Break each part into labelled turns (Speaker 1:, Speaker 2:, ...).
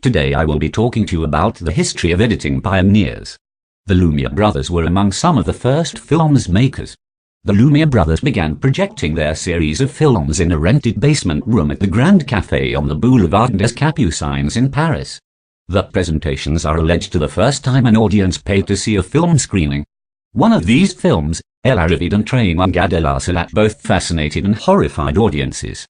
Speaker 1: Today I will be talking to you about the history of editing pioneers. The Lumiere Brothers were among some of the first films makers. The Lumiere Brothers began projecting their series of films in a rented basement room at the Grand Café on the Boulevard des Capucines in Paris. The presentations are alleged to the first time an audience paid to see a film screening. One of these films, Elle arrivait d'un train en gare de la Salette, both fascinated and horrified audiences.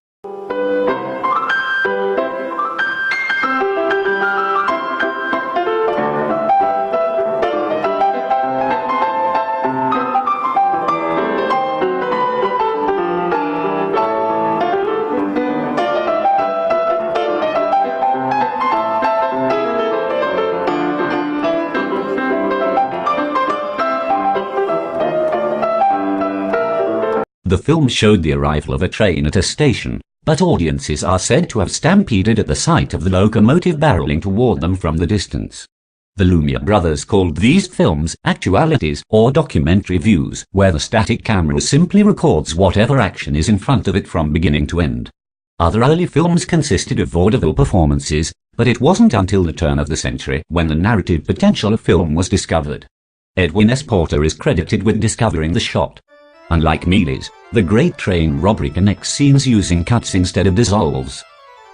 Speaker 1: The film showed the arrival of a train at a station, but audiences are said to have stampeded at the sight of the locomotive barreling toward them from the distance. The Lumiere Brothers called these films actualities or documentary views, where the static camera simply records whatever action is in front of it from beginning to end. Other early films consisted of vaudeville performances, but it wasn't until the turn of the century when the narrative potential of film was discovered. Edwin S. Porter is credited with discovering the shot. Unlike Mealy's, the Great Train Robbery connects scenes using cuts instead of dissolves.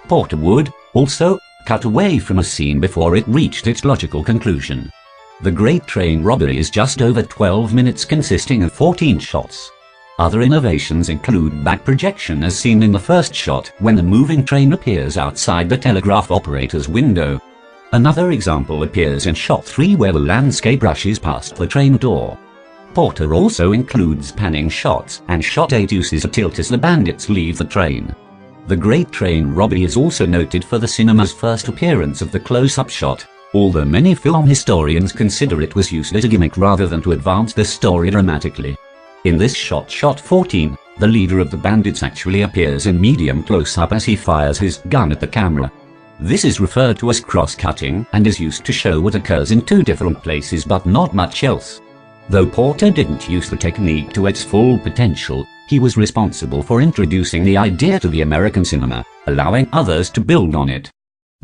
Speaker 1: Porter would, also, cut away from a scene before it reached its logical conclusion. The Great Train Robbery is just over 12 minutes, consisting of 14 shots. Other innovations include back projection as seen in the first shot when the moving train appears outside the telegraph operator's window. Another example appears in shot 3 where the landscape rushes past the train door. Porter also includes panning shots, and shot 8 uses a tilt as the bandits leave the train. The Great Train Robbery is also noted for the cinema's first appearance of the close-up shot, although many film historians consider it was used as a gimmick rather than to advance the story dramatically. In this shot, shot 14, the leader of the bandits actually appears in medium close-up as he fires his gun at the camera. This is referred to as cross-cutting and is used to show what occurs in 2 different places but not much else. Though Porter didn't use the technique to its full potential, he was responsible for introducing the idea to the American cinema, allowing others to build on it.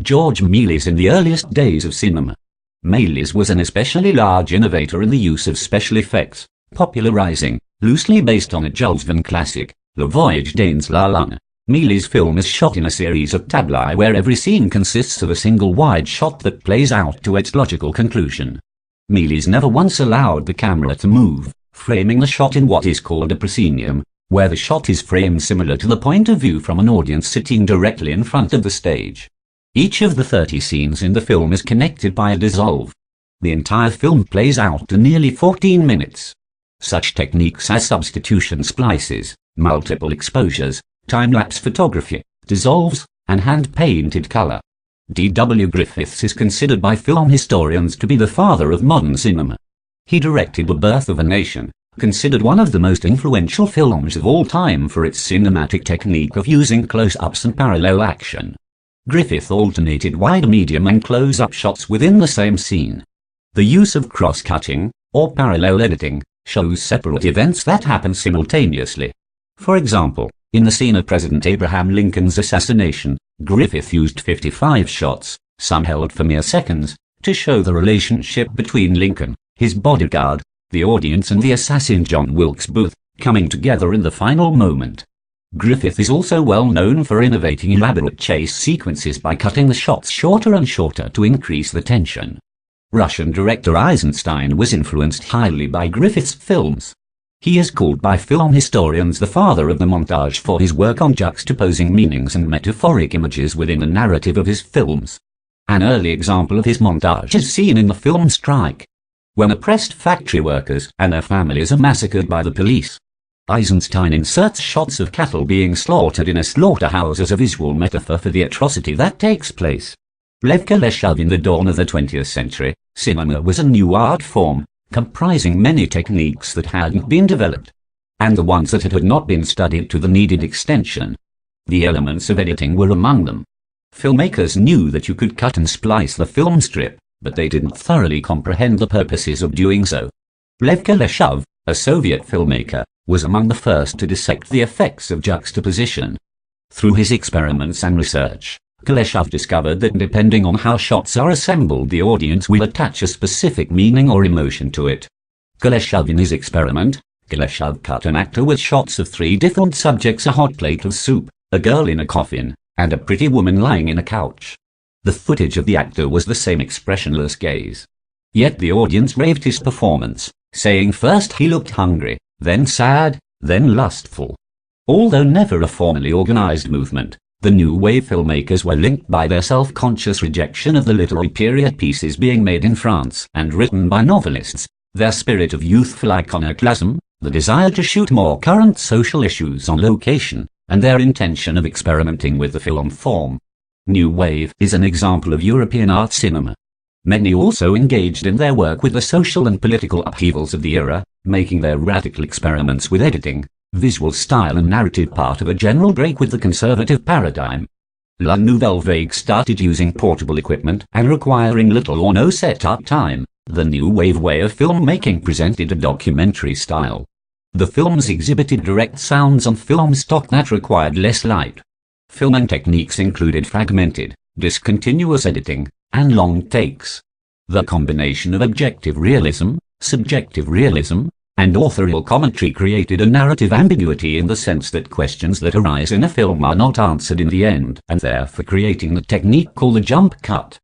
Speaker 1: George Mealy's in the earliest days of cinema. Mealy's was an especially large innovator in the use of special effects, popularizing, loosely based on a Jules Verne classic, Le Voyage dans la Lune. Mealy's film is shot in a series of tableaux where every scene consists of a single wide shot that plays out to its logical conclusion. Mealy's never once allowed the camera to move, framing the shot in what is called a proscenium, where the shot is framed similar to the point of view from an audience sitting directly in front of the stage. Each of the 30 scenes in the film is connected by a dissolve. The entire film plays out to nearly 14 minutes. Such techniques as substitution splices, multiple exposures, time-lapse photography, dissolves, and hand-painted color. D.W. Griffiths is considered by film historians to be the father of modern cinema. He directed The Birth of a Nation, considered one of the most influential films of all time for its cinematic technique of using close-ups and parallel action. Griffith alternated wide, medium and close-up shots within the same scene. The use of cross-cutting, or parallel editing, shows separate events that happen simultaneously. For example, in the scene of President Abraham Lincoln's assassination, Griffith used 55 shots, some held for mere seconds, to show the relationship between Lincoln, his bodyguard, the audience and the assassin John Wilkes Booth, coming together in the final moment. Griffith is also well known for innovating elaborate chase sequences by cutting the shots shorter and shorter to increase the tension. Russian director Eisenstein was influenced highly by Griffith's films. He is called by film historians the father of the montage for his work on juxtaposing meanings and metaphoric images within the narrative of his films. An early example of his montage is seen in the film Strike, when oppressed factory workers and their families are massacred by the police. Eisenstein inserts shots of cattle being slaughtered in a slaughterhouse as a visual metaphor for the atrocity that takes place. Lev Kuleshov. In the dawn of the 20th century, cinema was a new art form, comprising many techniques that hadn't been developed, and the ones that had not been studied to the needed extension. The elements of editing were among them. Filmmakers knew that you could cut and splice the film strip, but they didn't thoroughly comprehend the purposes of doing so. Lev Kuleshov, a Soviet filmmaker, was among the first to dissect the effects of juxtaposition. Through his experiments and research, Kuleshov discovered that depending on how shots are assembled, the audience will attach a specific meaning or emotion to it. Kuleshov, in his experiment, Kuleshov cut an actor with shots of 3 different subjects: a hot plate of soup, a girl in a coffin, and a pretty woman lying in a couch. The footage of the actor was the same expressionless gaze. Yet the audience raved his performance, saying first he looked hungry, then sad, then lustful. Although never a formally organized movement, the New Wave filmmakers were linked by their self-conscious rejection of the literary period pieces being made in France and written by novelists, their spirit of youthful iconoclasm, the desire to shoot more current social issues on location, and their intention of experimenting with the film form. New Wave is an example of European art cinema. Many also engaged in their work with the social and political upheavals of the era, making their radical experiments with editing, visual style and narrative part of a general break with the conservative paradigm. La Nouvelle Vague started using portable equipment and requiring little or no setup time. The New Wave way of filmmaking presented a documentary style. The films exhibited direct sounds on film stock that required less light. Filming techniques included fragmented, discontinuous editing, and long takes. The combination of objective realism, subjective realism, and authorial commentary created a narrative ambiguity in the sense that questions that arise in a film are not answered in the end, and therefore creating the technique called the jump cut.